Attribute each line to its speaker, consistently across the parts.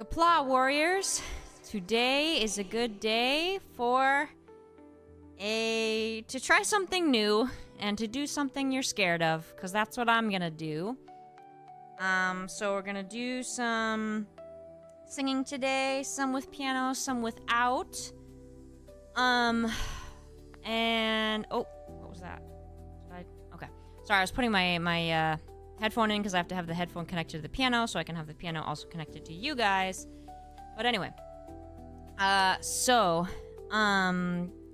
Speaker 1: Kapla warriors, today is a good day for to try something new and to do something you're scared of, because that's what I'm gonna do. So we're gonna do some singing today, some with piano, some without. And oh, what was that? Okay, sorry, I was putting my headphone in because I have to have the headphone connected to the piano so I can have the piano also connected to you guys. But anyway,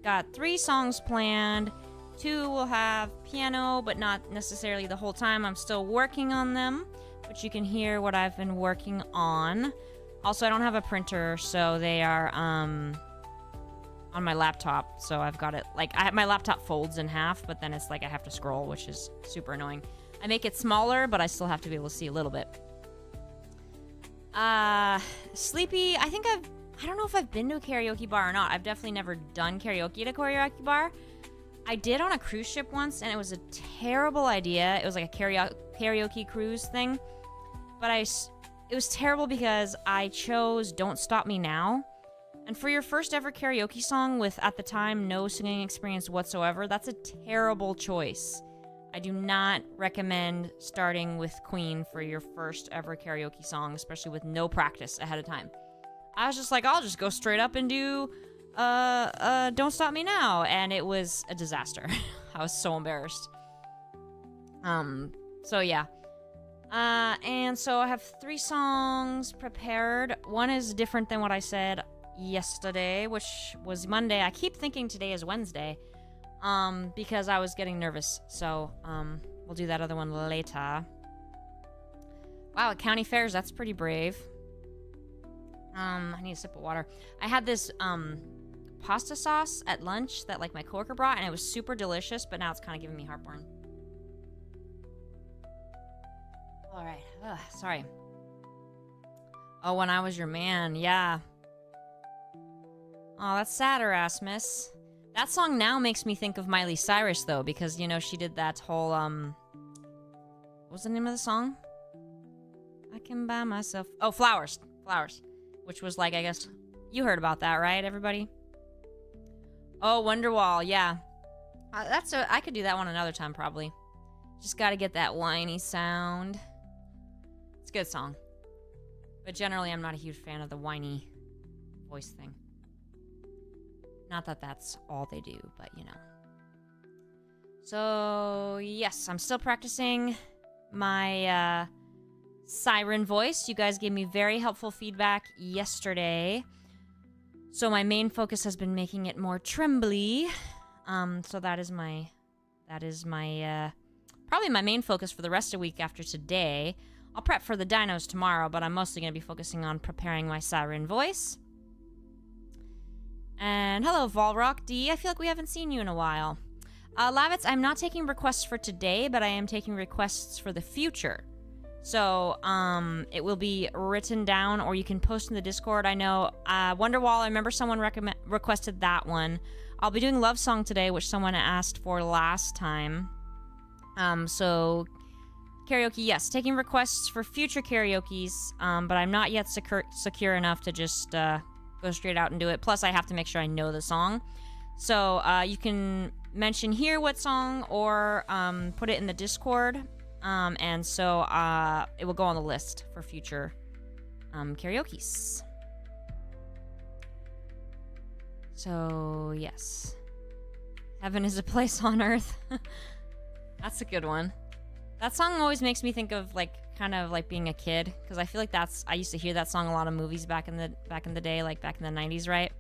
Speaker 1: got 3 songs planned. 2 will have piano, but not necessarily the whole time. I'm still working on them, but you can hear what I've been working on. Also, I don't have a printer, so they are on my laptop. So I've got it like my laptop folds in half, but then it's like I have to scroll, which is super annoying. I make it smaller, but I still have to be able to see a little bit. Sleepy, I don't know if I've been to a karaoke bar or not. I've definitely never done karaoke at a karaoke bar. I did on a cruise ship once, and it was a terrible idea. It was like a karaoke cruise thing. But it was terrible because I chose Don't Stop Me Now. And for your first ever karaoke song with, at the time, no singing experience whatsoever, that's a terrible choice. I do not recommend starting with Queen for your first ever karaoke song, especially with no practice ahead of time. I was just like, I'll just go straight up and do Don't Stop Me Now, and it was a disaster. I was so embarrassed. So yeah. And so I have 3 songs prepared. One is different than what I said yesterday, which was Monday. I keep thinking today is Wednesday. Because I was getting nervous, so, we'll do that other one later. Wow, at county fairs, that's pretty brave. I need a sip of water. I had this, pasta sauce at lunch that, like, my coworker brought, and it was super delicious, but now it's kind of giving me heartburn. Alright, sorry. Oh, When I Was Your Man, yeah. Oh, that's sad, Erasmus. That song now makes me think of Miley Cyrus, though, because, you know, she did that whole, what was the name of the song? I can buy myself... Oh, Flowers. Flowers. Which was, like, I guess... You heard about that, right, everybody? Oh, Wonderwall, yeah. I could do that one another time, probably. Just gotta get that whiny sound. It's a good song. But generally, I'm not a huge fan of the whiny voice thing. Not that that's all they do, but you know. So, yes, I'm still practicing my siren voice. You guys gave me very helpful feedback yesterday. So my main focus has been making it more trembly. So that is my probably my main focus for the rest of the week after today. I'll prep for the dinos tomorrow, but I'm mostly going to be focusing on preparing my siren voice. And hello, Volrock D. I feel like we haven't seen you in a while. Lavitz, I'm not taking requests for today, but I am taking requests for the future. So, it will be written down, or you can post in the Discord. I know, Wonderwall, I remember someone requested that one. I'll be doing Love Song today, which someone asked for last time. So, karaoke, yes. Taking requests for future karaokes, but I'm not yet secure enough to just, go straight out and do it. Plus, I have to make sure I know the song. So, you can mention here what song or put it in the Discord. And so it will go on the list for future karaokes. So, yes. Heaven is a place on earth. That's a good one. That song always makes me think of, like, kind of like being a kid, because I feel like I used to hear that song a lot of movies back in the day, like back in the 90s, right?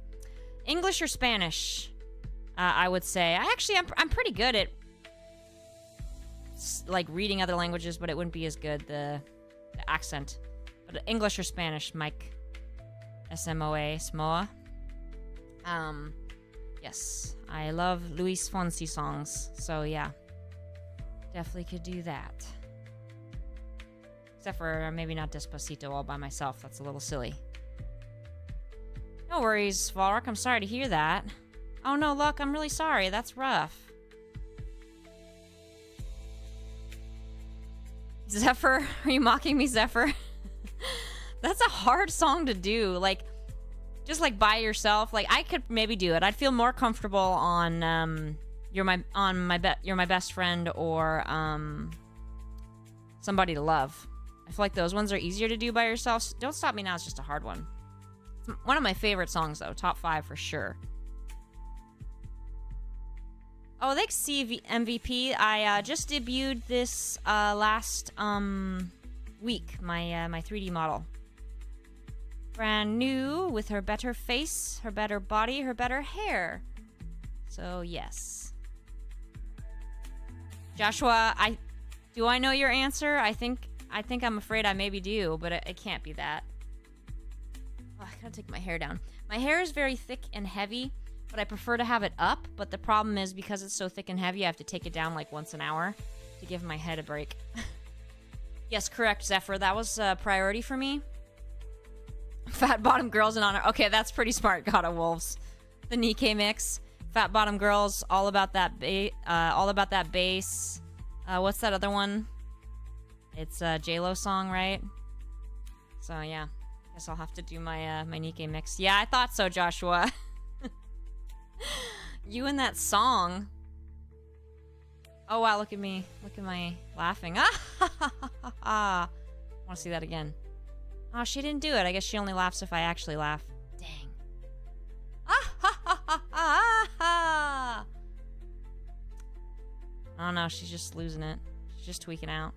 Speaker 1: English or Spanish, I would say. I'm pretty good at like reading other languages, but it wouldn't be as good the accent. But English or Spanish, Mike Smoa. Yes, I love Luis Fonsi songs, so yeah, definitely could do that. Except for maybe not Despacito all by myself. That's a little silly. No worries, Volrock. I'm sorry to hear that. Oh no, look, I'm really sorry. That's rough. Zephyr? Are you mocking me, Zephyr? That's a hard song to do. Like, just like by yourself. Like, I could maybe do it. I'd feel more comfortable on You're My Best Friend or Somebody to Love. I feel like those ones are easier to do by yourself. Don't Stop Me Now is just a hard one. It's one of my favorite songs though. Top 5 for sure. Oh, thanks MVP. I just debuted this last week, my 3D model. Brand new, with her better face, her better body, her better hair. So yes. Joshua, do I know your answer? I think I'm afraid I maybe do, but it can't be that. Oh, I gotta take my hair down. My hair is very thick and heavy, but I prefer to have it up. But the problem is, because it's so thick and heavy, I have to take it down like once an hour to give my head a break. Yes, correct, Zephyr. That was a priority for me. Fat bottom girls in honor. Okay, that's pretty smart. God of Wolves. The Nikkei mix. Fat bottom girls. All about that bass. What's that other one? It's a J-Lo song, right? So yeah, guess I'll have to do my my Nikkei mix. Yeah, I thought so, Joshua. You and that song. Oh wow, look at me. Look at my laughing. I want to see that again. Oh, she didn't do it. I guess she only laughs if I actually laugh. Dang. Oh no, she's just losing it. She's just tweaking out.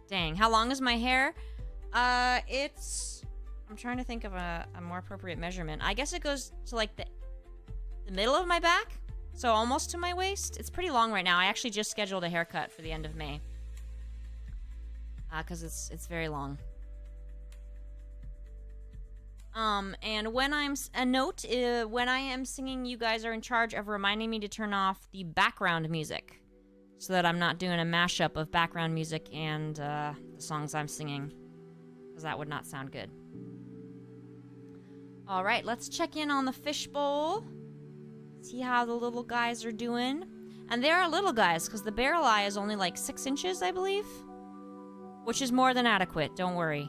Speaker 1: Dang. How long is my hair? It's... I'm trying to think of a more appropriate measurement. I guess it goes to like the middle of my back. So almost to my waist. It's pretty long right now. I actually just scheduled a haircut for the end of May. Because it's very long. And when when I am singing, you guys are in charge of reminding me to turn off the background music so that I'm not doing a mashup of background music and the songs I'm singing, because that would not sound good. All right, let's check in on the fishbowl. See how the little guys are doing. And they are little guys, because the barrel eye is only like 6 inches, I believe, which is more than adequate. Don't worry.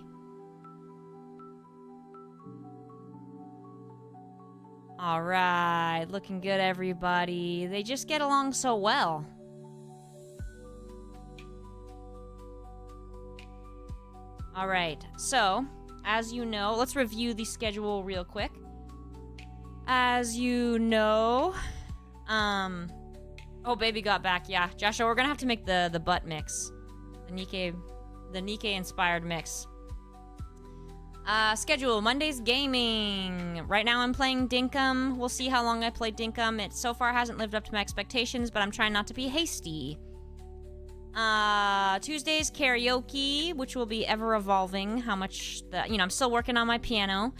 Speaker 1: All right, looking good, everybody. They just get along so well. All right, so as you know, let's review the schedule real quick. As you know, oh, baby got back. Yeah, Joshua, we're gonna have to make the butt mix, the Nikkei inspired mix. Schedule, Monday's gaming. Right now I'm playing Dinkum. We'll see how long I play Dinkum. It so far hasn't lived up to my expectations, but I'm trying not to be hasty. Tuesday's karaoke, which will be ever evolving. How much I'm still working on my piano.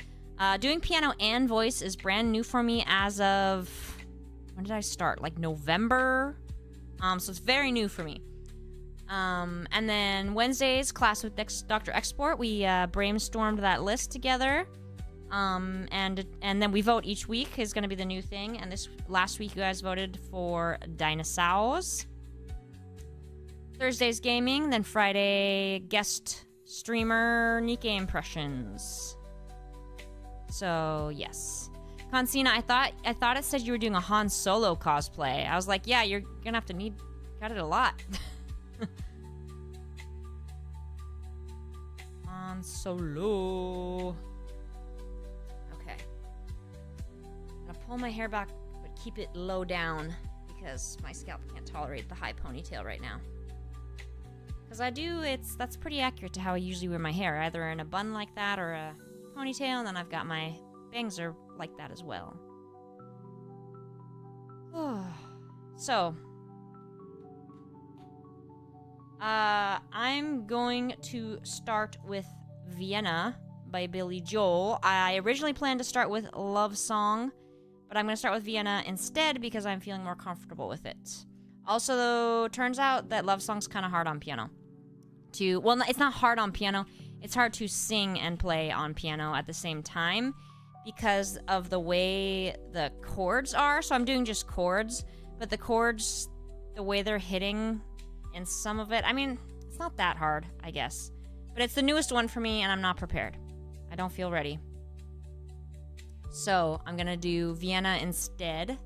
Speaker 1: Doing piano and voice is brand new for me as of, when did I start? Like November? So it's very new for me. And then Wednesday's class with Dr. Export. We brainstormed that list together. And then we vote each week is going to be the new thing. And last week you guys voted for dinosaurs. Thursday's gaming. Then Friday guest streamer Nikkei impressions. So yes. Consina, I thought it said you were doing a Han Solo cosplay. I was like, yeah, you're gonna have to got it a lot. Han Solo. Okay. I'm gonna pull my hair back, but keep it low down because my scalp can't tolerate the high ponytail right now. Because that's pretty accurate to how I usually wear my hair, either in a bun like that or a ponytail, and then I've got my bangs are like that as well. So, I'm going to start with Vienna by Billy Joel. I originally planned to start with Love Song, but I'm going to start with Vienna instead because I'm feeling more comfortable with it. Also, though, turns out that Love Song's kind of hard on piano. Well, it's not hard on piano. It's hard to sing and play on piano at the same time because of the way the chords are. So I'm doing just chords, but the chords, the way they're hitting in some of it, I mean, it's not that hard, I guess. But it's the newest one for me, and I'm not prepared. I don't feel ready. So I'm gonna do Vienna instead.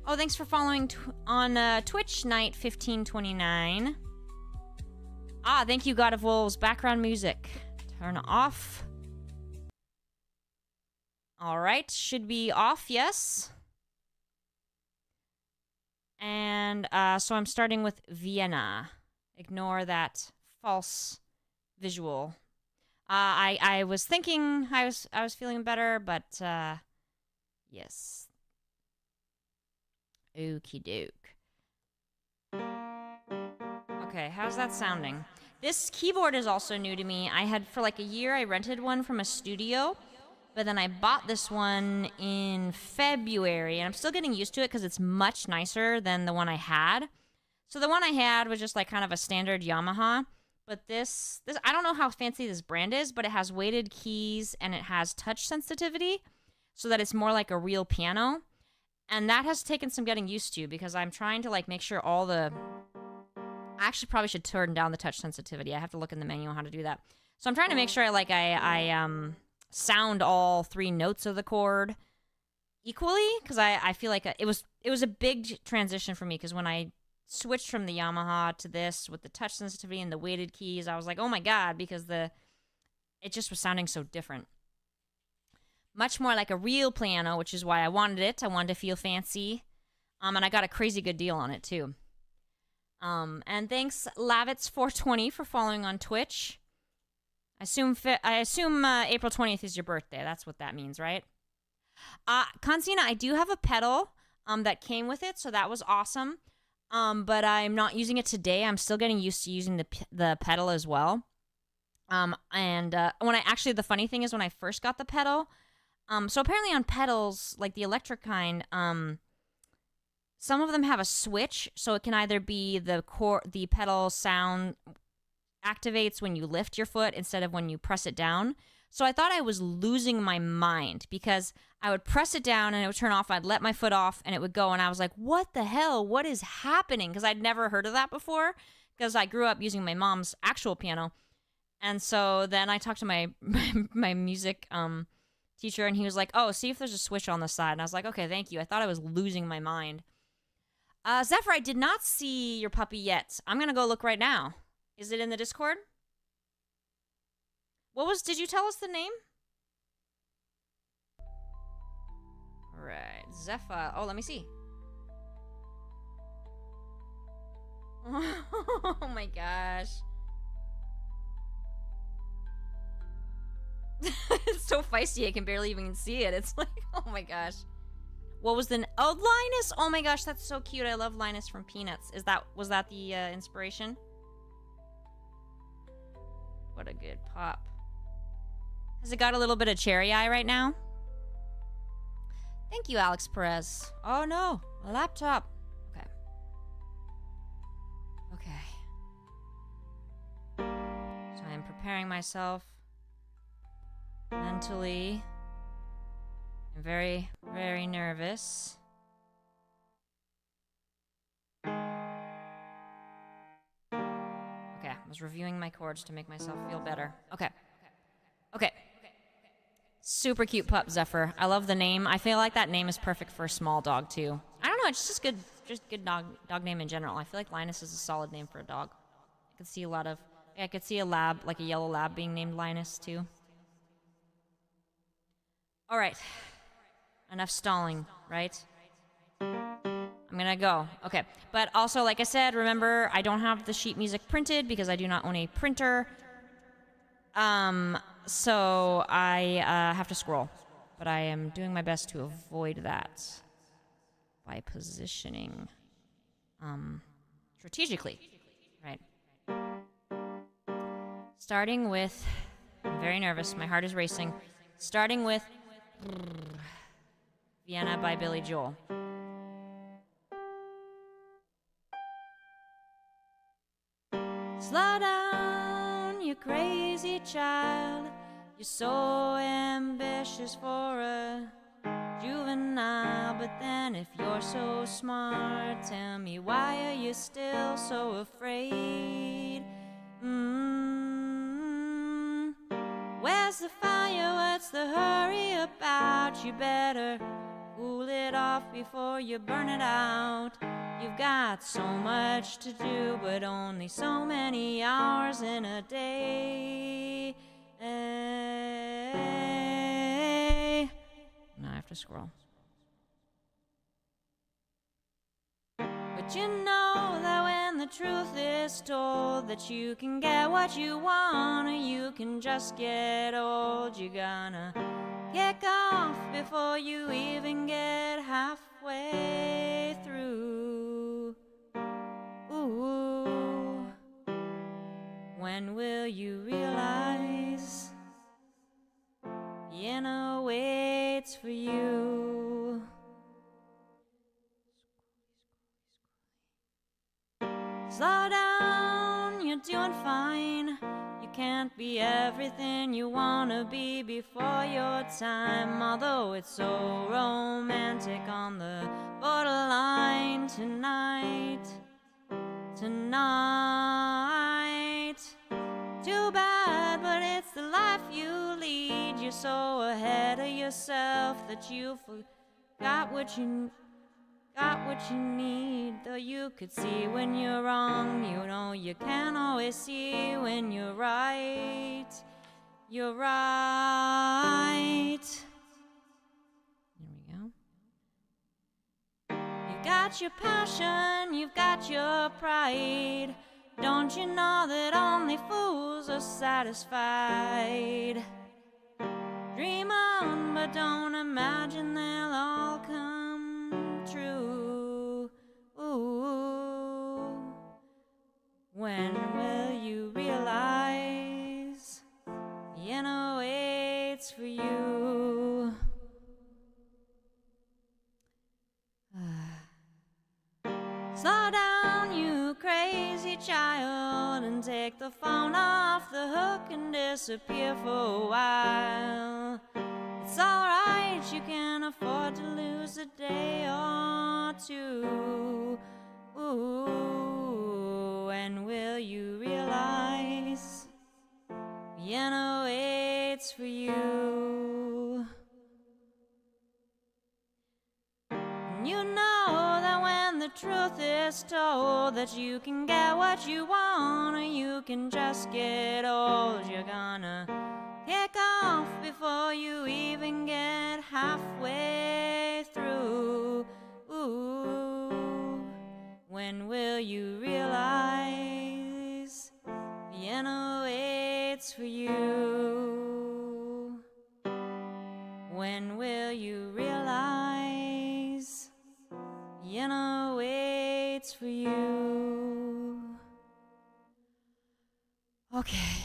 Speaker 1: Oh, thanks for following on Twitch, Night1529. Ah, thank you, God of Wolves. Background music. Turn off. All right, should be off, yes. And so I'm starting with Vienna. Ignore that false visual. I was thinking I was feeling better, but yes. Okie doke. Okay, how's that sounding? This keyboard is also new to me. I had, for like a year, I rented one from a studio, but then I bought this one in February, and I'm still getting used to it because it's much nicer than the one I had. So the one I had was just like kind of a standard Yamaha, but this I don't know how fancy this brand is, but it has weighted keys and it has touch sensitivity so that it's more like a real piano. And that has taken some getting used to because I'm trying to like make sure all the... I actually probably should turn down the touch sensitivity. I have to look in the menu on how to do that. So I'm trying to make sure I sound all 3 notes of the chord equally because I feel like it was a big transition for me because when I switched from the Yamaha to this with the touch sensitivity and the weighted keys, I was like, oh my God, because it just was sounding so different. Much more like a real piano, which is why I wanted it. I wanted to feel fancy. And I got a crazy good deal on it too. And thanks Lavitz420 for following on Twitch. I assume April 20th is your birthday. That's what that means, right? Consina, I do have a pedal that came with it, so that was awesome. But I'm not using it today. I'm still getting used to using the pedal as well. The funny thing is when I first got the pedal, so apparently on pedals, like the electric kind, some of them have a switch, so it can either be the pedal sound activates when you lift your foot instead of when you press it down. So I thought I was losing my mind because I would press it down and it would turn off. I'd let my foot off and it would go. And I was like, what the hell? What is happening? Because I'd never heard of that before because I grew up using my mom's actual piano. And so then I talked to my music teacher and he was like, oh, see if there's a switch on the side. And I was like, okay, thank you. I thought I was losing my mind. Zephyr, I did not see your puppy yet. I'm going to go look right now. Is it in the Discord? Did you tell us the name? Alright, Zephyr. Oh, let me see. Oh my gosh. It's so feisty, I can barely even see it. It's like, oh my gosh. What was the... Oh, Linus! Oh my gosh, that's so cute. I love Linus from Peanuts. Was that the inspiration? What a good pop. Has it got a little bit of cherry eye right now? Thank you, Alex Perez. Oh no, a laptop. Okay. Okay. So I am preparing myself mentally. I'm very, very nervous. Okay, I was reviewing my chords to make myself feel better. Okay. Okay. Super cute pup, Zephyr. I love the name. I feel like that name is perfect for a small dog, too. I don't know, it's just good dog name in general. I feel like Linus is a solid name for a dog. I could see I could see a lab, like a yellow lab being named Linus, too. All right. Enough stalling, right? I'm gonna go. Okay. But also, like I said, remember, I don't have the sheet music printed because I do not own a printer. So I have to scroll. But I am doing my best to avoid that by positioning strategically. Right. Starting with... I'm very nervous. My heart is racing. Starting with... Vienna by Billy Joel. Slow down, you crazy child. You're so ambitious for a juvenile. But then if you're so smart, tell me why are you still so afraid? Where's Where's the fire? What's the hurry about? You better cool it off before you burn it out. You've got so much to do, but only so many hours in a day. Now I have to scroll. But you know that when the truth is told, that you can get what you want, or you can just get old. You're gonna kick off before you even get halfway through. Ooh. When will you realize Vienna waits for you? Slow down, you're doing fine. You can't be everything you wanna be before your time. Although it's so romantic on the borderline tonight. Too bad, but it's the life you lead. You're so ahead of yourself that you forgot what you need. Though you could see when you're wrong, you know you can't always see when you're right. You're right. There we go. You've got your passion, you've got your pride. Don't you know that only fools are satisfied? Dream on, but don't imagine they'll all come true. Ooh. When will you realize Vienna waits for you? Slow down, you crazy child, and take the phone off the hook and disappear for a while. It's alright, you can afford to lose a day or two. Ooh, and will you realize Vienna waits for you? And you know that when the truth is told, that you can get what you want, or you can just get old. You're gonna kick off before you even get halfway through. Ooh, when will you realize Vienna waits for you? When will you realize Vienna waits for you? Okay.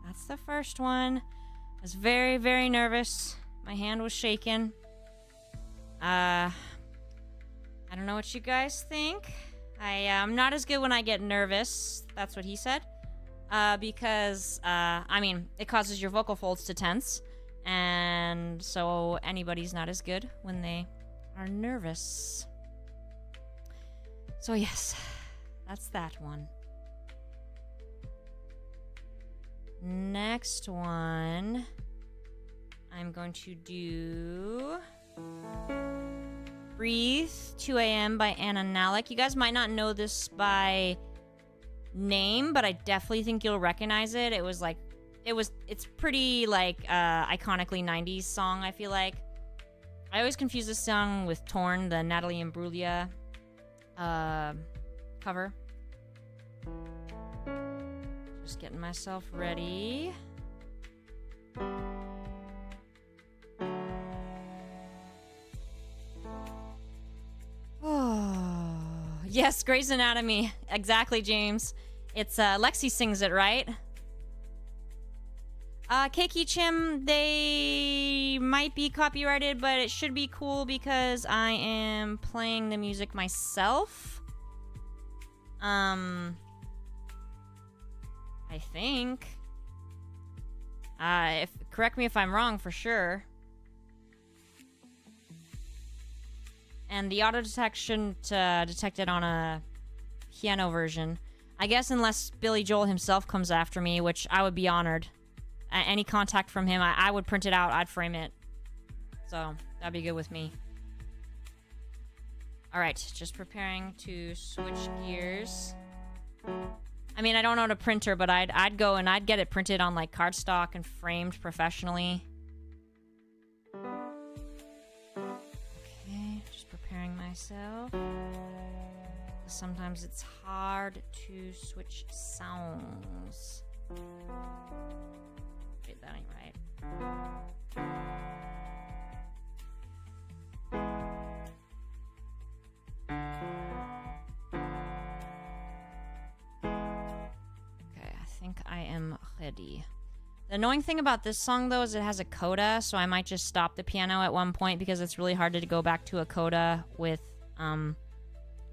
Speaker 1: That's the first one. I was very, very nervous. My hand was shaking. I don't know what you guys think. I'm not as good when I get nervous. That's what he said. Because, I mean, it causes your vocal folds to tense. And so anybody's not as good when they are nervous. So yes, that's that one. Next one, I'm going to do Breathe, 2 a.m. by Anna Nalick. You guys might not know this by name, but I definitely think you'll recognize it. It's pretty, like, iconically 90s song, I feel like. I always confuse this song with Torn, the Natalie Imbruglia cover. Just getting myself ready. Oh, yes, Grey's Anatomy. Exactly, James. It's Lexi sings it, right? Keiki Chim, they might be copyrighted, but it should be cool because I am playing the music myself. I think. Correct me if I'm wrong, for sure. And the auto detection detected on a piano version. I guess unless Billy Joel himself comes after me, which I would be honored. any contact from him, I would print it out. I'd frame it. So that'd be good with me. All right, just preparing to switch gears. I mean, I don't own a printer, but I'd go and I'd get it printed on like cardstock and framed professionally. Okay, just preparing myself. Sometimes it's hard to switch sounds. Wait, that ain't right. Okay, I think I am ready. The annoying thing about this song, though, is it has a coda, so I might just stop the piano at one point because it's really hard to go back to a coda with,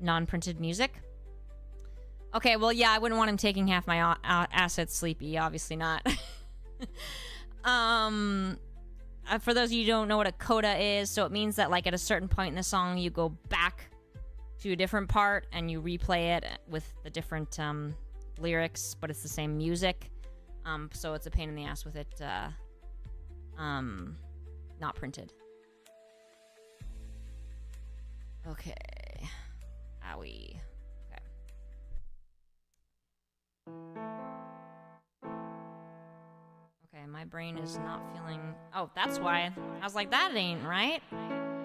Speaker 1: non-printed music. Okay, well, yeah, I wouldn't want him taking half my assets, Sleepy. Obviously not. For those of you who don't know what a coda is, so it means that, like, at a certain point in the song, you go back to a different part and you replay it with the different lyrics, but it's the same music. So it's a pain in the ass with it not printed. Okay. Owie. Okay. Okay, my brain is not feeling... Oh, that's why. I was like, that ain't right.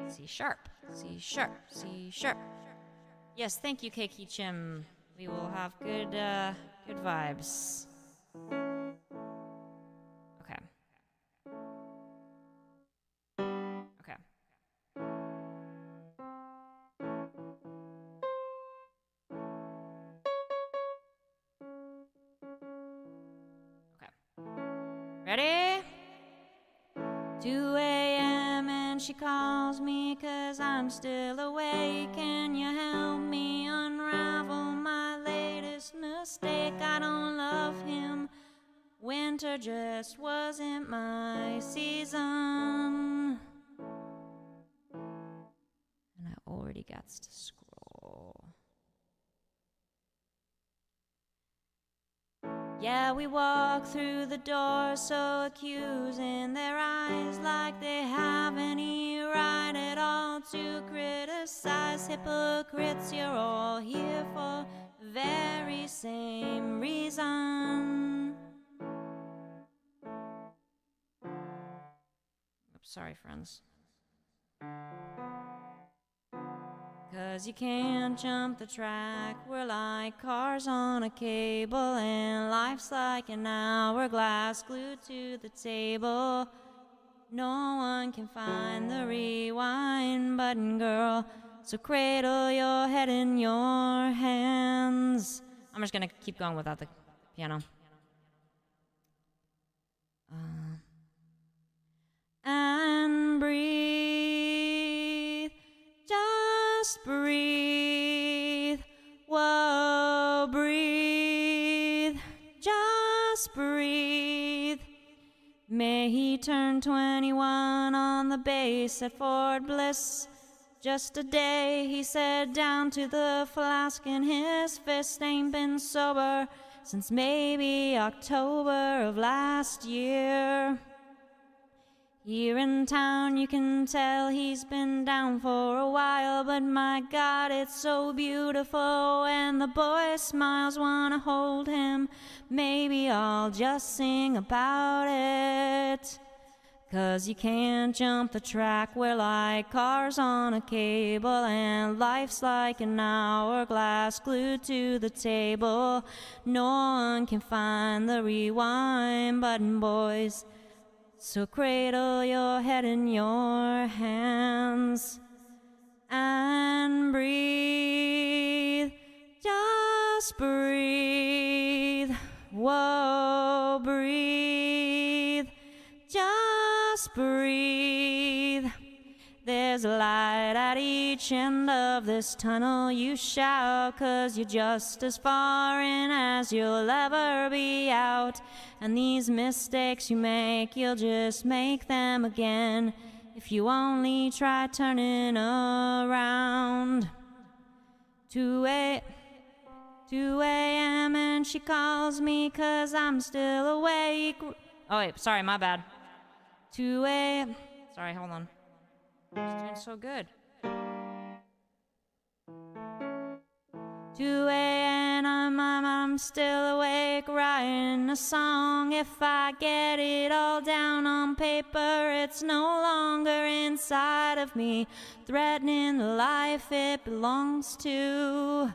Speaker 1: C sharp. C sharp. C sharp. Yes, thank you, Keiki Chim. We will have good vibes. Okay. Okay. Ready? 2 a.m. and she calls me 'cause I'm still awake. Can you help me unravel my latest mistake? I don't love him. Winter just wasn't my season. And I already got to scroll. Yeah, we walk through the door so accusing, their eyes like they have any right at all to criticize. Hypocrites, you're all here for the very same reason. Oops, sorry, friends. 'Cause you can't jump the track. We're like cars on a cable, and life's like an hourglass glued to the table. No one can find the rewind button, girl, so cradle your head in your hands. I'm just gonna keep going without the piano. And breathe. Just breathe, whoa, breathe, just breathe. May he turn 21 on the base at Fort Bliss. Just a day, he said, down to the flask in his fist. Ain't been sober since maybe October of last year. Here in town you can tell he's been down for a while, but my God, it's so beautiful when the boy smiles, wanna hold him. Maybe I'll just sing about it. 'Cause you can't jump the track, we're like cars on a cable, and life's like an hourglass glued to the table. No one can find the rewind button, boys, so cradle your head in your hands and breathe. Just breathe. Whoa, breathe. Just breathe. There's a light at each end of this tunnel. You shout 'cause you're just as far in as you'll ever be out. And these mistakes you make, you'll just make them again if you only try turning around. 2 a.m. and she calls me 'cause I'm still awake. Oh, wait, sorry, my bad. 2 a.m. Sorry, hold on. It's doing so good. 2 a.m. I'm still awake writing a song. If I get it all down on paper, it's no longer inside of me, threatening the life it belongs to.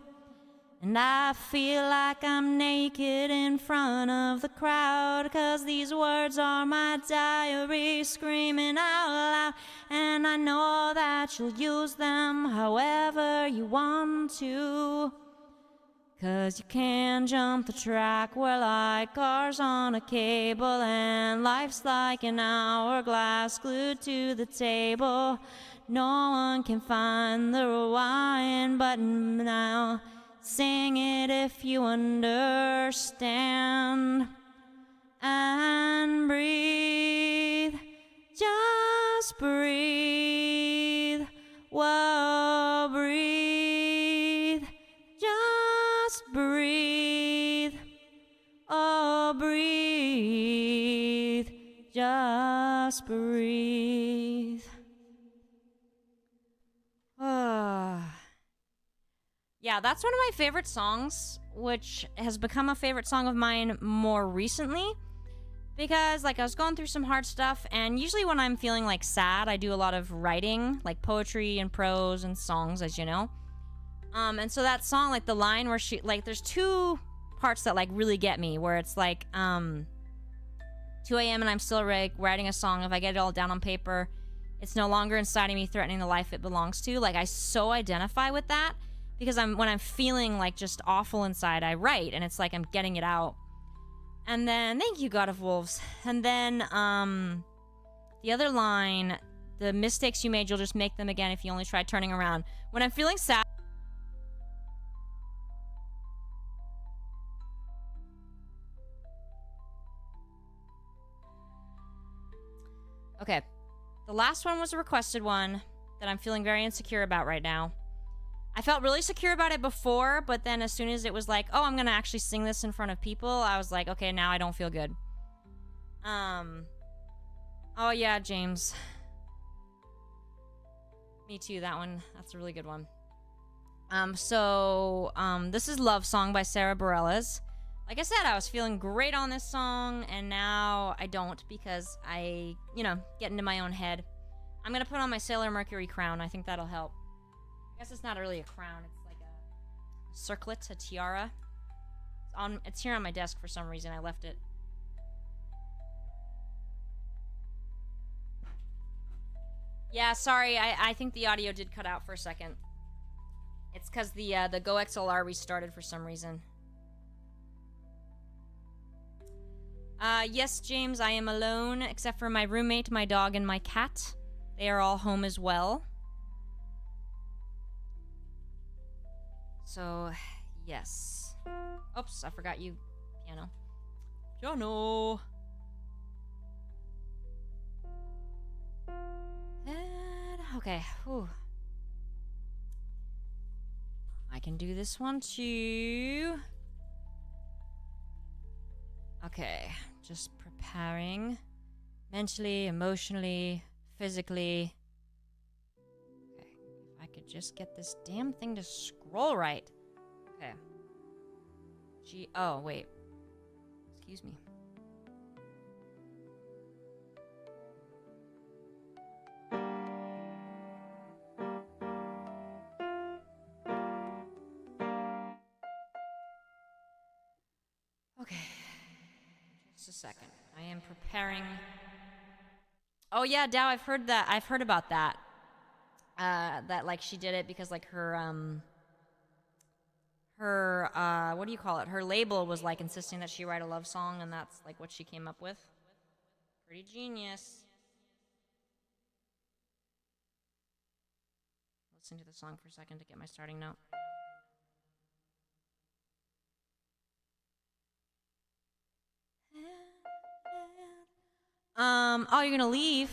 Speaker 1: And I feel like I'm naked in front of the crowd, 'cause these words are my diary screaming out loud. And I know that you'll use them however you want to, 'cause you can jump the track, we're like cars on a cable, and life's like an hourglass glued to the table. No one can find the rewind button now. Sing it if you understand. And breathe, just breathe. Whoa, breathe, just breathe. Oh, breathe, just breathe. Yeah, that's one of my favorite songs, which has become a favorite song of mine more recently, because like I was going through some hard stuff, and usually when I'm feeling like sad, I do a lot of writing, like poetry and prose and songs, as you know. And so that song, like the line where she, like, there's two parts that like really get me, where it's like 2 a.m. and I'm still writing a song. If I get it all down on paper, it's no longer inside of me, threatening the life it belongs to. Like, I so identify with that, because when I'm feeling like just awful inside, I write, and it's like I'm getting it out. And then, thank you, God of Wolves. And then the other line, the mistakes you made, you'll just make them again if you only try turning around. When I'm feeling sad. Okay, the last one was a requested one that I'm feeling very insecure about right now. I felt really secure about it before, but then as soon as it was like, oh, I'm gonna actually sing this in front of people, I was like, okay, now I don't feel good. Oh yeah, James. Me too, that one. That's a really good one. This is Love Song by Sarah Bareilles. Like I said, I was feeling great on this song, and now I don't, because I, get into my own head. I'm gonna put on my Sailor Mercury crown. I think that'll help. I guess it's not really a crown. It's like a circlet, a tiara. It's here on my desk for some reason. I left it. Yeah, sorry. I think the audio did cut out for a second. It's because the Go XLR restarted for some reason. Yes, James, I am alone, except for my roommate, my dog, and my cat. They are all home as well. So, yes. Oops, I forgot you. Piano. Piano! And, okay, whew. I can do this one too. Okay, just preparing. Mentally, emotionally, physically. Okay, if I could just get this damn thing to scroll right. Okay. Oh, wait. Excuse me. Okay. Just a second. I am preparing. Oh yeah, Dow, I've heard that. I've heard about that. That like she did it because like her what do you call it? Her label was like insisting that she write a love song, and that's like what she came up with. Pretty genius. Listen to the song for a second to get my starting note. Oh, you're gonna leave?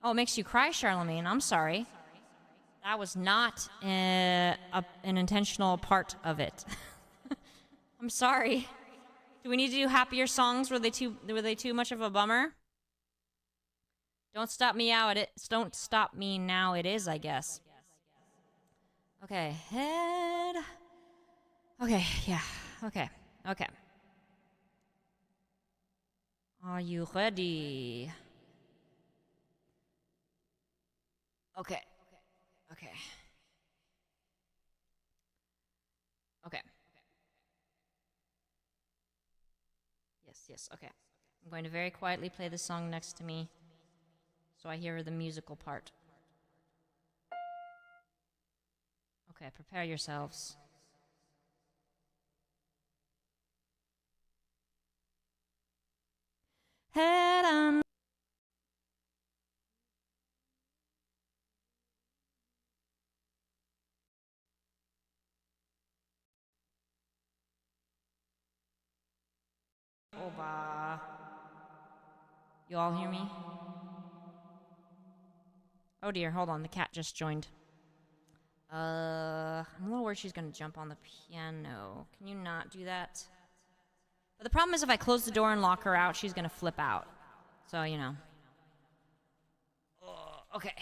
Speaker 1: Oh, it makes you cry, Charlemagne. I'm sorry. That was not an intentional part of it. I'm sorry. Do we need to do happier songs? Were they too much of a bummer? Don't stop me out. Don't stop me now. It is, I guess. Okay, head. Okay, yeah. Okay. Are you ready? Okay. Yes, okay. I'm going to very quietly play the song next to me so I hear the musical part. Okay, prepare yourselves. Head on. Oba. You all hear me? Oh dear, hold on, the cat just joined. I'm a little worried she's gonna jump on the piano. Can you not do that? But the problem is if I close the door and lock her out, she's gonna flip out. So, you know. Okay,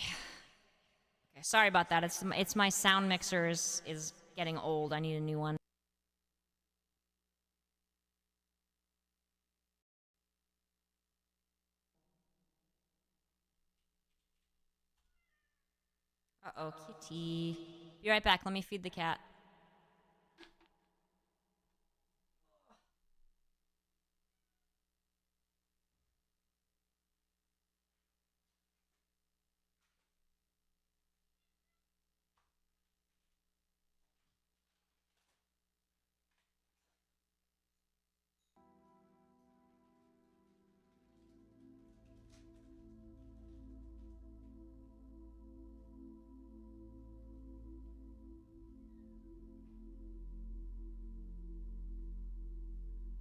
Speaker 1: sorry about that. It's my sound mixer is getting old. I need a new one. Uh-oh, kitty. Be right back. Let me feed the cat.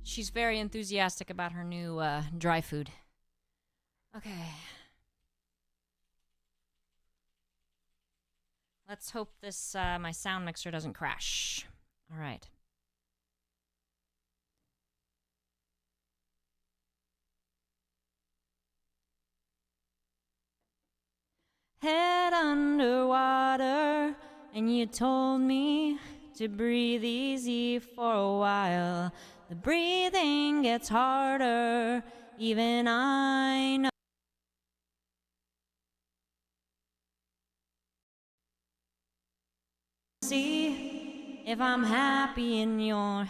Speaker 1: She's very enthusiastic about her new dry food. Okay. Let's hope this my sound mixer doesn't crash. All right. Head underwater, and you told me to breathe easy for a while. The breathing gets harder, even I know. See if I'm happy in your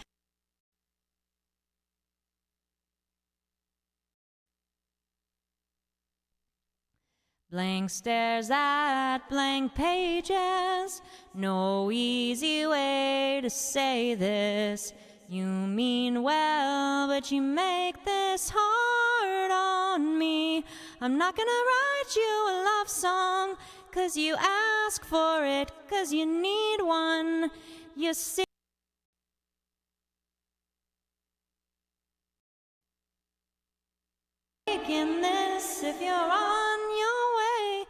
Speaker 1: blank stares at blank pages. No easy way to say this. You mean well, but you make this hard on me. I'm not gonna write you a love song, 'cause you ask for it, 'cause you need one. You see, in this, if you're on your way,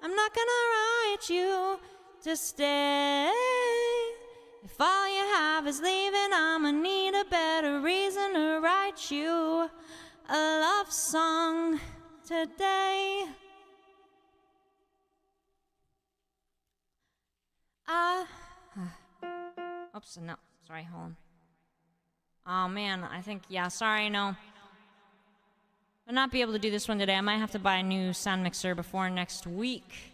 Speaker 1: I'm not gonna write you to stay. If all you have is leaving, I'ma need a better reason to write you a love song today. Oops, no, sorry, hold on. Oh man, I think, yeah, sorry, no. I'll not be able to do this one today. I might have to buy a new sound mixer before next week.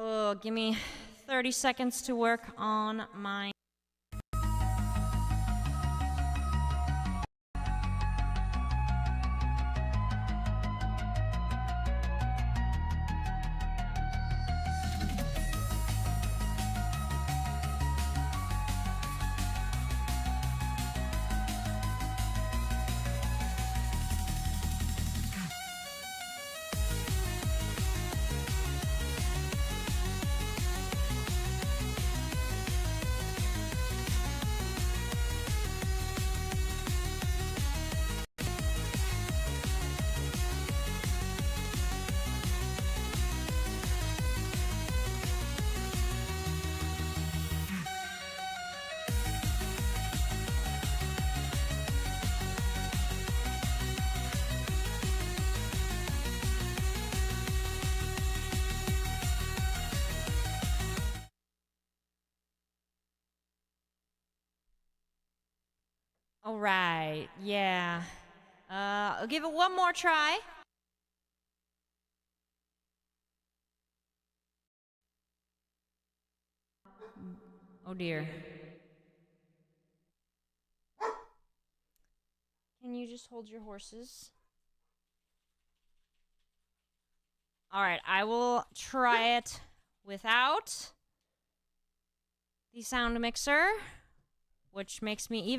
Speaker 1: Oh, give me 30 seconds to work on my... All right, yeah. I'll give it one more try. Oh dear. Can you just hold your horses? All right, I will try it without the sound mixer, which makes me even.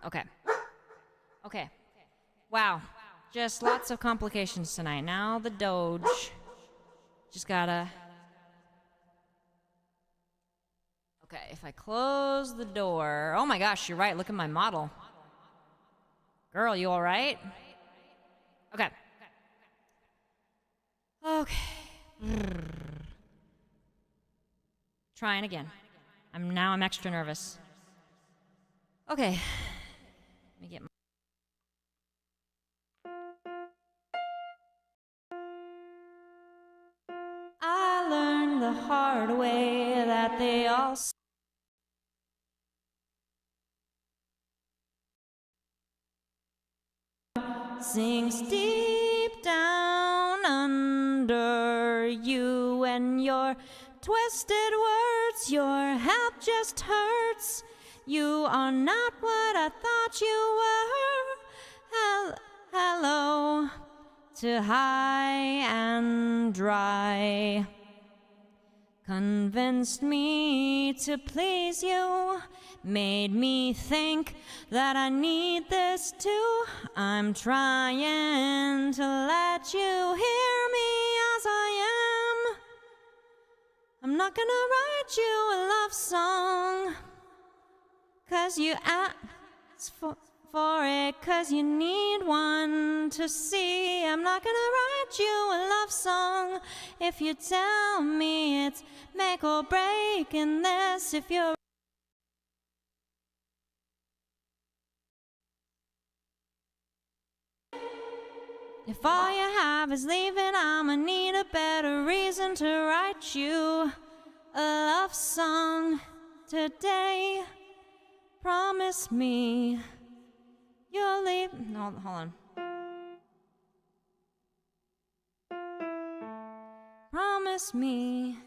Speaker 1: Okay. Okay. Wow. Just lots of complications tonight. Now the Doge. Just gotta. Okay, if I close the door. Oh my gosh, you're right. Look at my model. Girl, you alright? Okay. Okay. Trying again. I'm extra nervous. Okay. Let me get my. I learned the hard way that they all sings deep down under you, and your twisted words, your help just hurts. You are not what I thought you were. Hello to high and dry. Convinced me to please you, made me think that I need this too. I'm trying to let you hear me as I am. I'm not gonna write you a love song, 'cause you asked for it, 'cause you need one to see. I'm not gonna write you a love song if you tell me it's make or break in this. If you're if all you have is leaving, I'ma need a better reason to write you a love song today. Promise me you'll leave. No, hold on. Promise me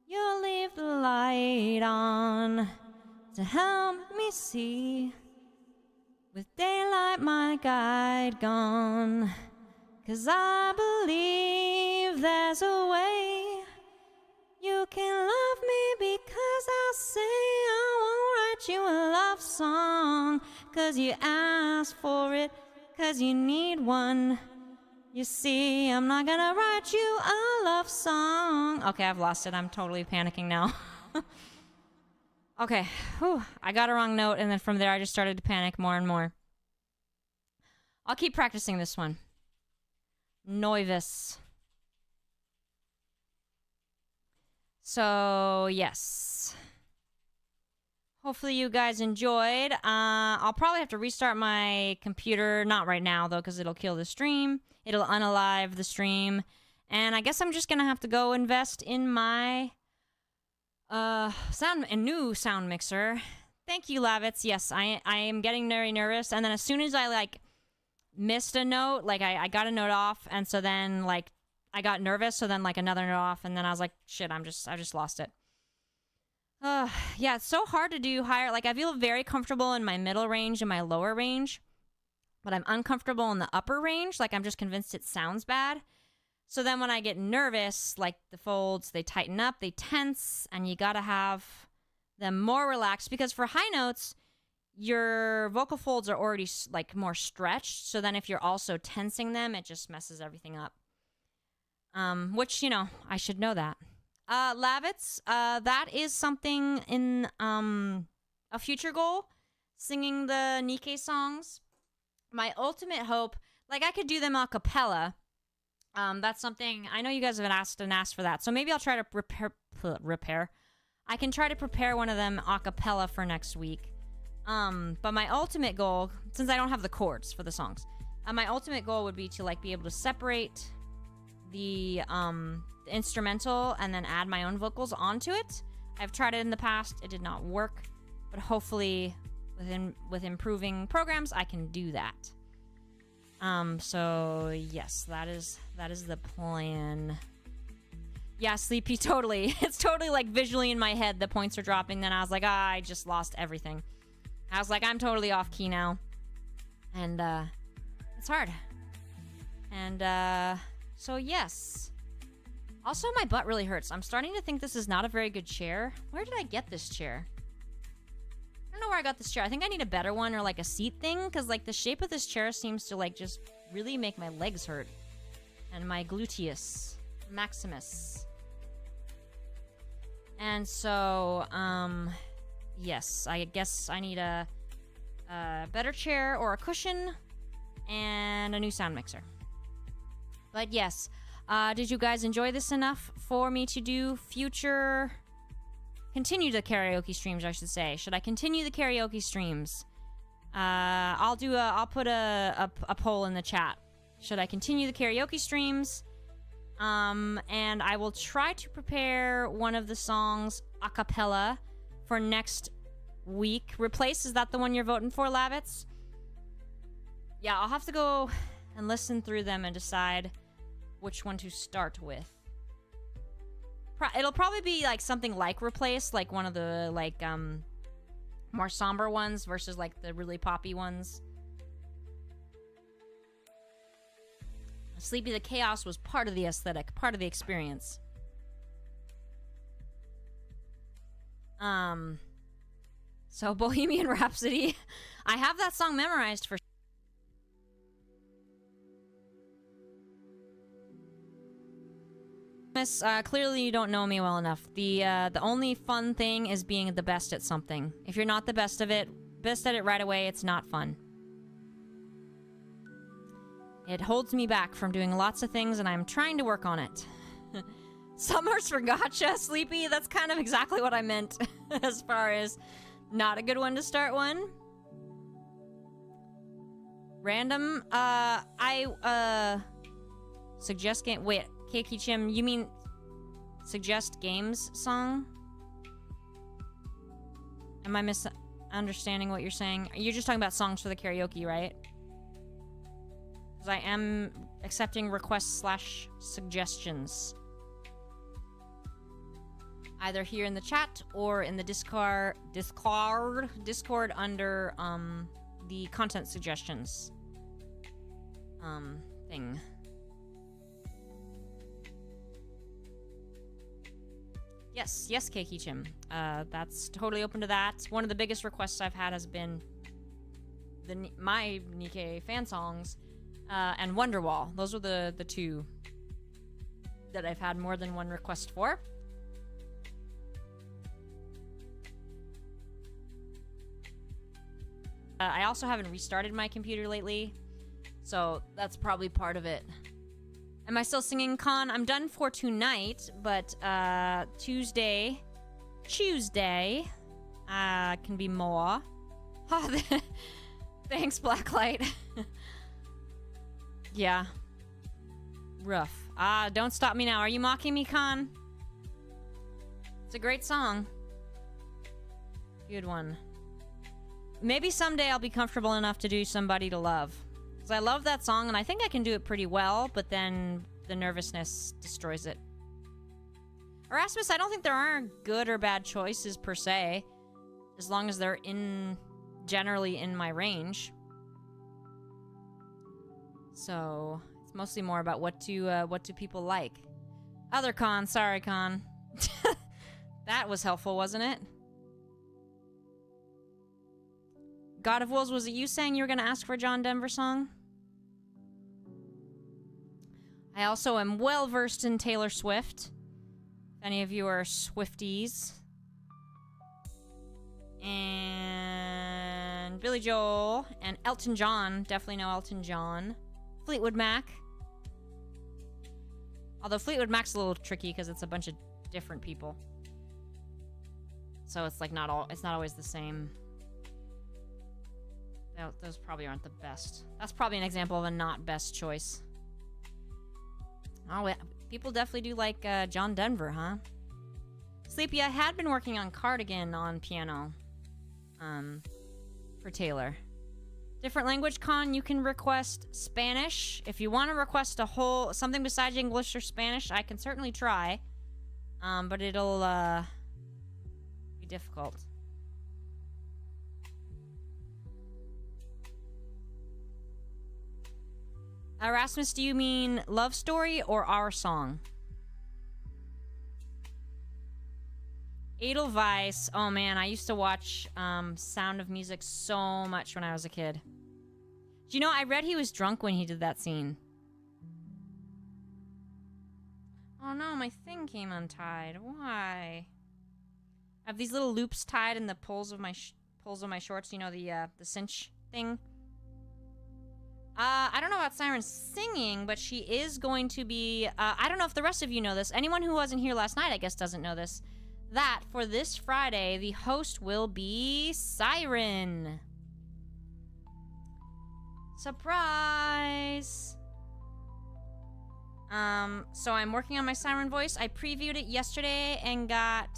Speaker 1: you'll leave the light on to help me see. With daylight my guide gone, 'cause I believe there's a way you can love me, because I'll say I won't write you a love song, 'cause you asked for it, 'cause you need one. You see, I'm not gonna write you a love song. Okay, I've lost it. I'm totally panicking now. Okay, whew, I got a wrong note, and then from there I just started to panic more and more. I'll keep practicing this one. Noivus. So, yes. Hopefully you guys enjoyed. I'll probably have to restart my computer. Not right now, though, because it'll kill the stream. It'll unalive the stream. And I guess I'm just going to have to go invest in my new sound mixer. Thank you, Lavitz. Yes, I am getting very nervous. And then as soon as I, missed a note, I got a note off, and so then, I got nervous, so then, another note off, and then I was like, shit, I just lost it. Yeah, it's so hard to do higher. I feel very comfortable in my middle range and my lower range, but I'm uncomfortable in the upper range. I'm just convinced it sounds bad. So then when I get nervous, the folds, they tighten up, they tense, and you gotta have them more relaxed, because for high notes, your vocal folds are already, more stretched, so then if you're also tensing them, it just messes everything up. Which, I should know that. Lavitz, that is something in, a future goal, singing the Nikkei songs. My ultimate hope, I could do them a cappella. That's something, I know you guys have asked for that, so maybe I'll try to repair. I can try to prepare one of them a cappella for next week. But my ultimate goal, since I don't have the chords for the songs, my ultimate goal would be to like be able to separate the instrumental and then add my own vocals onto it. I've tried it in the past, it did not work, but hopefully with improving programs I can do that. So yes, that is the plan. Yeah, Sleepy, totally. It's totally like visually in my head the points are dropping, then I was like, I just lost everything. I was like, I'm totally off key now. And it's hard. And so yes. Also, my butt really hurts. I'm starting to think this is not a very good chair. Where did I get this chair? I don't know where I got this chair. I think I need a better one or like a seat thing, because like the shape of this chair seems to like just really make my legs hurt. And my gluteus maximus. And so, yes, I guess I need a better chair or a cushion and a new sound mixer. But yes, did you guys enjoy this enough for me to do continue the karaoke streams, I should say. Should I continue the karaoke streams? I'll put a poll in the chat. Should I continue the karaoke streams? And I will try to prepare one of the songs a cappella for next week. Replace, is that the one you're voting for, Lavitz? Yeah, I'll have to go and listen through them and decide which one to start with. It'll probably be like something like Replace, like one of the like more somber ones versus like the really poppy ones. Sleepy, the chaos was part of the aesthetic, part of the experience. So Bohemian Rhapsody, I have that song memorized for Miss, clearly you don't know me well enough. The only fun thing is being the best at something. If you're not the best at it right away, it's not fun. It holds me back from doing lots of things, and I'm trying to work on it. Summers for gotcha, Sleepy. That's kind of exactly what I meant as far as not a good one to start one. Random, suggest game. Wait, Keiki Chim, you mean suggest games song? Am I misunderstanding what you're saying? You're just talking about songs for the karaoke, right? Because I am accepting requests / suggestions. Either here in the chat or in the Discord under the content suggestions thing. Yes, Keiki Chim. That's totally open to that. One of the biggest requests I've had has been my Nikkei fan songs and Wonderwall. Those are the two that I've had more than one request for. I also haven't restarted my computer lately, so that's probably part of it. Am I still singing, Con? I'm done for tonight, but Tuesday can be more. Oh, thanks, Blacklight. Yeah. Rough. Don't stop me now. Are you mocking me, Con? It's a great song. Good one. Maybe someday I'll be comfortable enough to do Somebody to Love. Because I love that song, and I think I can do it pretty well, but then the nervousness destroys it. Erasmus, I don't think there are good or bad choices per se, as long as they're generally in my range. So it's mostly more about what do people like. Other Con, sorry Con. That was helpful, wasn't it? God of Wolves, was it you saying you were going to ask for a John Denver song? I also am well versed in Taylor Swift. If any of you are Swifties. And Billy Joel and Elton John. Definitely know Elton John. Fleetwood Mac. Although Fleetwood Mac's a little tricky because it's a bunch of different people. So it's like it's not always the same. those probably aren't the best. That's probably an example of a not best choice. Oh, people definitely do like John Denver, huh? Sleepy, I had been working on Cardigan on piano. For Taylor. Different language con, you can request Spanish. If you want to request something besides English or Spanish, I can certainly try. But it'll be difficult. Erasmus, do you mean Love Story or Our Song? Edelweiss. Oh man, I used to watch Sound of Music so much when I was a kid. Do you know, I read he was drunk when he did that scene. Oh no, my thing came untied. Why? I have these little loops tied in the pulls of my shorts. You know, the cinch thing. I don't know about Siren singing, but she is going to be... I don't know if the rest of you know this. Anyone who wasn't here last night, I guess, doesn't know this. That, for this Friday, the host will be Siren. Surprise! So I'm working on my Siren voice. I previewed it yesterday and got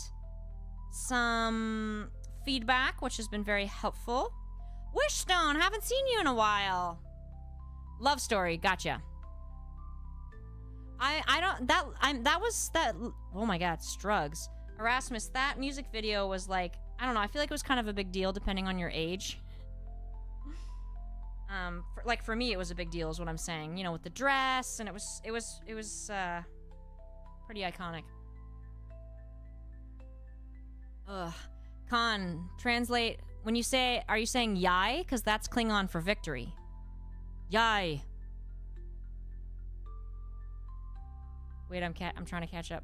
Speaker 1: some feedback, which has been very helpful. WishStone, haven't seen you in a while. Love Story, gotcha. Oh my god, Strugs. Erasmus, that music video was like, I don't know, I feel like it was kind of a big deal depending on your age. For me, it was a big deal is what I'm saying. You know, with the dress, and it was pretty iconic. Ugh. Con, translate, when you say, are you saying yai? Because that's Klingon for victory. Yai. Wait, I'm trying to catch up.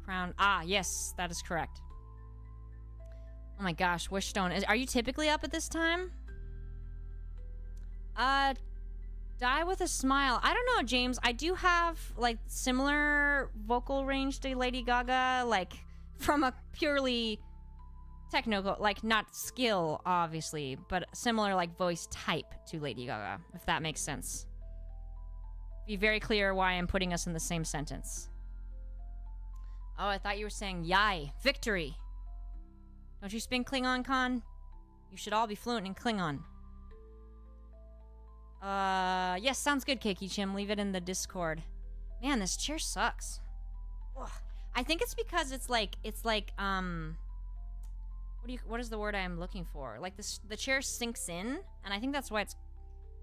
Speaker 1: Crown. Ah, yes, that is correct. Oh my gosh, WishStone. Are you typically up at this time? Die with a Smile. I don't know, James. I do have, like, similar vocal range to Lady Gaga, like, from a purely technical, like, not skill, obviously, but similar, like, voice type to Lady Gaga, if that makes sense. Be very clear why I'm putting us in the same sentence. Oh, I thought you were saying yai, victory. Don't you speak Klingon, Con? You should all be fluent in Klingon. Yes, sounds good, Keiki Chim. Leave it in the Discord. Man, this chair sucks. Ugh. I think it's because it's like, what is the word I am looking for? Like, the chair sinks in, and I think that's why it's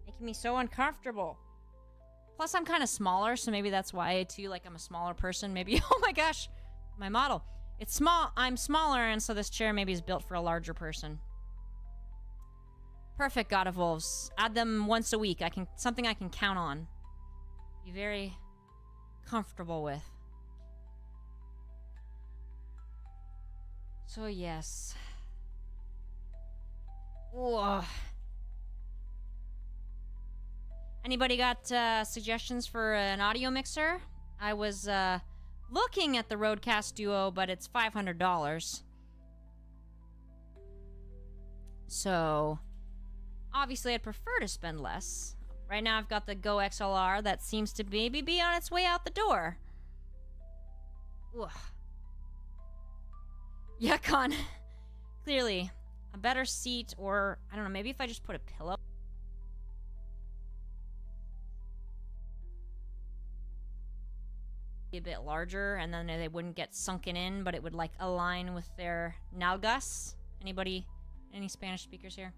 Speaker 1: making me so uncomfortable. Plus, I'm kind of smaller, so maybe that's why, too, like, I'm a smaller person. Maybe, oh my gosh, my model. It's small, I'm smaller, and so this chair maybe is built for a larger person. Perfect, God of Wolves. Add them once a week. Something I can count on. Be very comfortable with. So, yes. Whoa. Anybody got suggestions for an audio mixer? I was looking at the Rodecaster Duo, but it's $500. So, obviously I'd prefer to spend less. Right now I've got the Go XLR that seems to maybe be on its way out the door. Ugh. Yeah, Con. Clearly. A better seat, or, I don't know, maybe if I just put a pillow. A bit larger, and then they wouldn't get sunken in, but it would, like, align with their nalgas. Anybody, any Spanish speakers here?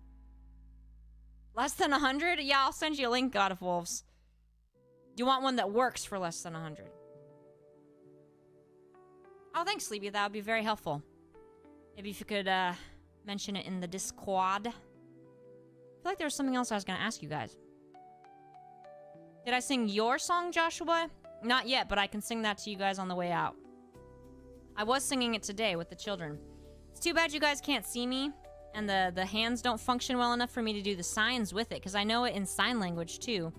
Speaker 1: Less than 100? Yeah, I'll send you a link, God of Wolves. You want one that works for less than 100. Oh, thanks, Sleepy. That would be very helpful. Maybe if you could mention it in the Discord. I feel like there was something else I was going to ask you guys. Did I sing your song, Joshua? Not yet, but I can sing that to you guys on the way out. I was singing it today with the children. It's too bad you guys can't see me, and the hands don't function well enough for me to do the signs with it, because I know it in sign language, too.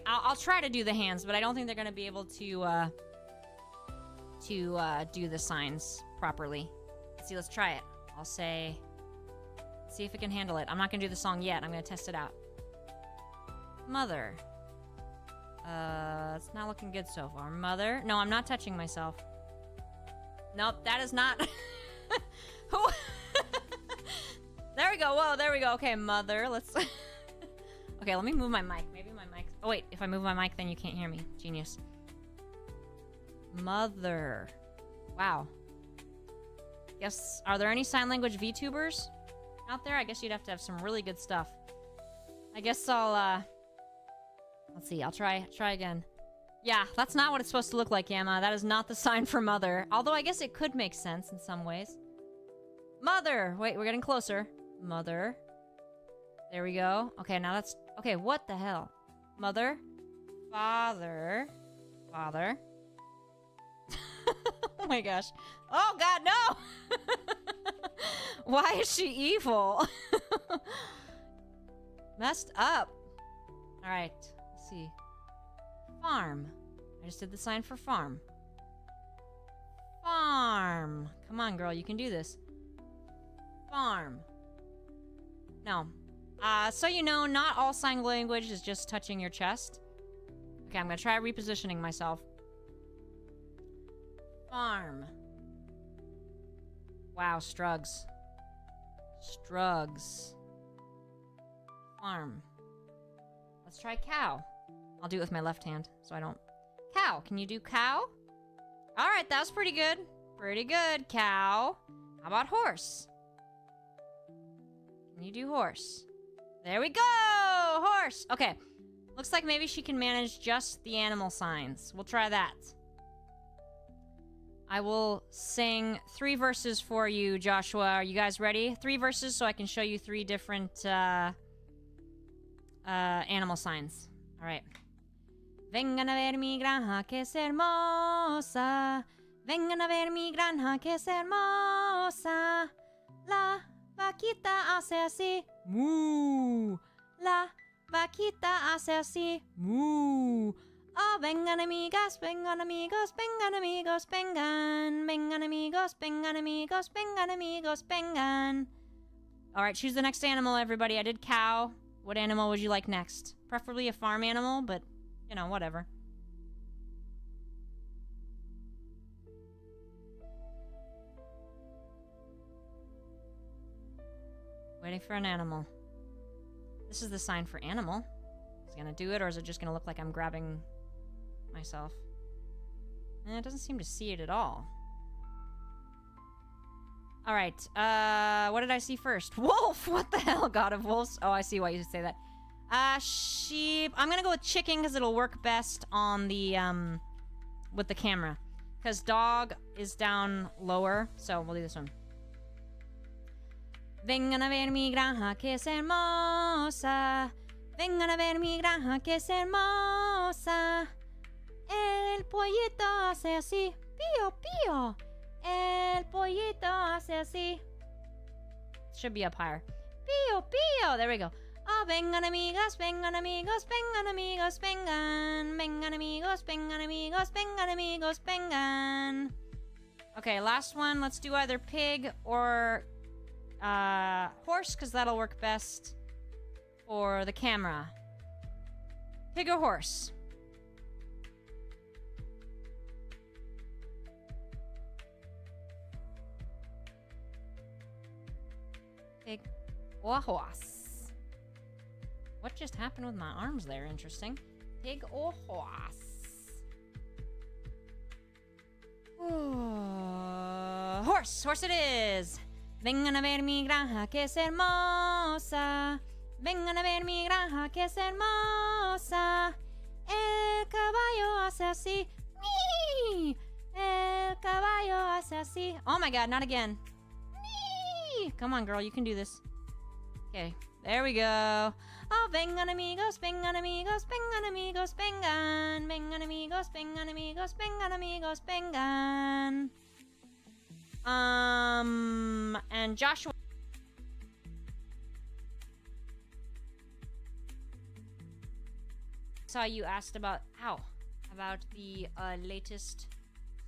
Speaker 1: I'll try to do the hands, but I don't think they're going to be able to do the signs properly. Let's see, let's try it. I'll say, see if it can handle it. I'm not gonna do the song yet. I'm gonna test it out. Mother. It's not looking good so far. Mother. No, I'm not touching myself. Nope, that is not. Who? There we go. Whoa, there we go. Okay, mother. Let's. Okay, let me move my mic. Maybe my mic. Oh wait, if I move my mic, then you can't hear me. Genius. Mother. Wow. Guess, are there any sign language VTubers out there? I guess you'd have to have some really good stuff. I guess I'll, let's see, I'll try again. Yeah, that's not what it's supposed to look like, Yama. That is not the sign for mother. Although I guess it could make sense in some ways. Mother! Wait, we're getting closer. Mother. There we go. Okay, now that's... Okay, what the hell? Mother. Father. Father. Oh my gosh. Oh god, no! Why is she evil? Messed up. Alright, let's see. Farm. I just did the sign for farm. Farm. Come on, girl, you can do this. Farm. No. So you know, not all sign language is just touching your chest. Okay, I'm gonna try repositioning myself. Farm. Wow, Strugs. Strugs. Farm. Let's try cow. I'll do it with my left hand, so I don't... Cow. Can you do cow? Alright, that was pretty good. Pretty good, cow. How about horse? Can you do horse? There we go! Horse! Okay. Looks like maybe she can manage just the animal signs. We'll try that. I will sing 3 verses for you, Joshua. Are you guys ready? 3 verses so I can show you 3 different animal signs. Alright. Vengan a ver mi granja que es hermosa. Vengan a ver mi granja que es hermosa. La vaquita hace así. Moo. La vaquita hace así. Moo. Oh, vengan amigas, vengan amigos, vengan amigos, vengan. Vengan amigos, vengan amigos, vengan amigos, vengan. Alright, choose the next animal, everybody. I did cow. What animal would you like next? Preferably a farm animal, but, you know, whatever. Waiting for an animal. This is the sign for animal. Is it gonna do it, or is it just gonna look like I'm grabbing myself? It doesn't seem to see it at all. Alright, what did I see first? Wolf! What the hell, God of Wolves? Oh, I see why you say that. Sheep. I'm gonna go with chicken, because it'll work best on the, with the camera. Because dog is down lower, so we'll do this one. Vengan a ver mi granja que es hermosa. Vengan a ver mi granja que es hermosa. El pollito hace así. Pío, pío. El pollito hace así. Should be up higher. Pío, pío. There we go. Oh, vengan amigas, vengan amigos, vengan amigos, vengan. Vengan amigos, vengan amigos, vengan amigos, vengan. Okay, last one. Let's do either pig or horse, because that'll work best for the camera. Pig or horse? Pig or horse? What just happened with my arms there? Interesting. Pig or horse? Ooh, horse! Horse it is! Vengan a ver mi granja que es hermosa. Vengan a ver mi granja que es hermosa. El caballo hace así. ¡Mee! El caballo hace así. Oh my god, not again. ¡Mee! Come on, girl, you can do this. Okay, there we go. Oh, vengan amigos, vengan amigos, vengan amigos, vengan. Vengan amigos, vengan amigos, vengan amigos, vengan. And Joshua. Saw you asked about, about the latest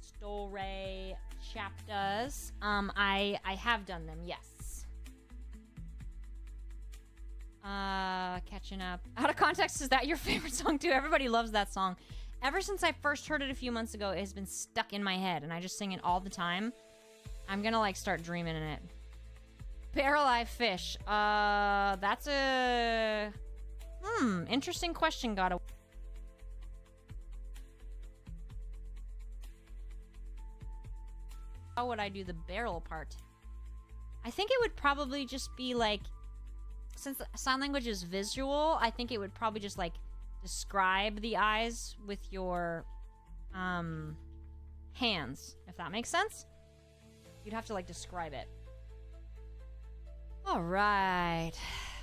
Speaker 1: story chap does. I have done them, yes. Catching up. Out of context, is that your favorite song too? Everybody loves that song. Ever since I first heard it a few months ago, it has been stuck in my head, and I just sing it all the time. I'm gonna, like, start dreaming in it. Barrel-eye fish. That's a... interesting question, gotta... How would I do the barrel part? I think it would probably just be, like... Since sign language is visual, I think it would probably just, like, describe the eyes with your hands, if that makes sense. You'd have to, like, describe it. All right.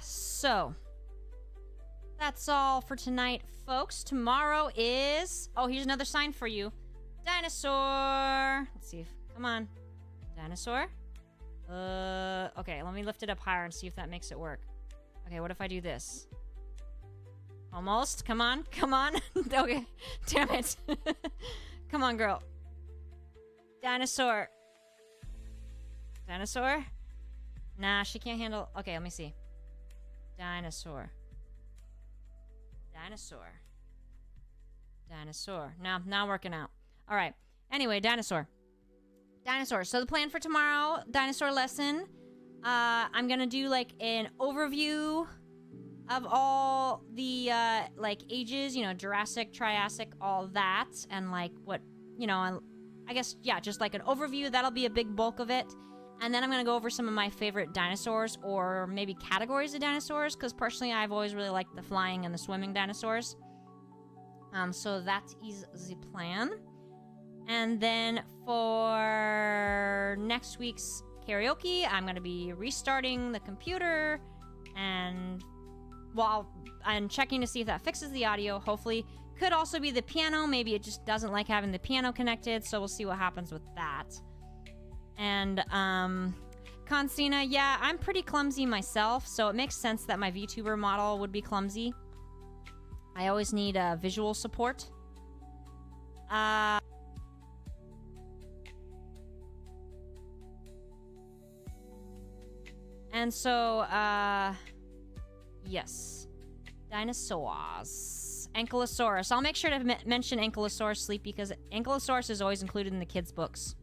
Speaker 1: So, that's all for tonight, folks. Tomorrow is... Oh, here's another sign for you. Dinosaur. Let's see if... Come on. Dinosaur. Okay, let me lift it up higher and see if that makes it work. Okay, what if I do this? Almost. Come on. Come on. Okay. Damn it. Come on, girl. Dinosaur. Dinosaur? Nah, she can't handle... Okay, let me see. Dinosaur. Dinosaur. Dinosaur. Now working out. All right. Anyway, dinosaur. Dinosaur. So the plan for tomorrow, dinosaur lesson. I'm gonna do, like, an overview of all the, like, ages, you know, Jurassic, Triassic, all that, and, like, what, you know, I guess, yeah, just, like, an overview. That'll be a big bulk of it. And then I'm gonna go over some of my favorite dinosaurs, or maybe categories of dinosaurs, because personally I've always really liked the flying and the swimming dinosaurs. So that is the plan. And then for next week's karaoke, I'm going to be restarting the computer and I'm checking to see if that fixes the audio. Hopefully. Could also be the piano. Maybe it just doesn't like having the piano connected, so we'll see what happens with that. And Consina, yeah, I'm pretty clumsy myself, so it makes sense that my VTuber model would be clumsy. I always need visual support. And so, yes. Dinosaurs. Ankylosaurus. I'll make sure to mention Ankylosaurus Sleep because Ankylosaurus is always included in the kids' books.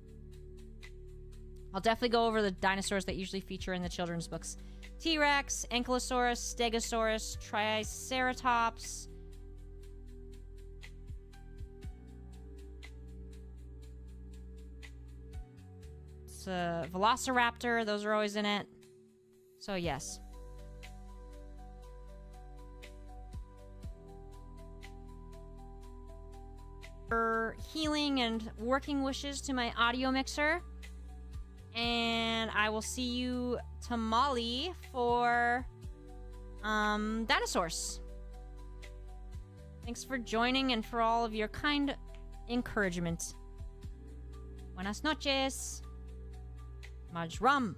Speaker 1: I'll definitely go over the dinosaurs that usually feature in the children's books. T-Rex, Ankylosaurus, Stegosaurus, Triceratops. It's a Velociraptor. Those are always in it. So, yes. For healing and working wishes to my audio mixer. And I will see you tomorrow for dinosaurs. Thanks for joining and for all of your kind encouragement. Buenas noches. Majram.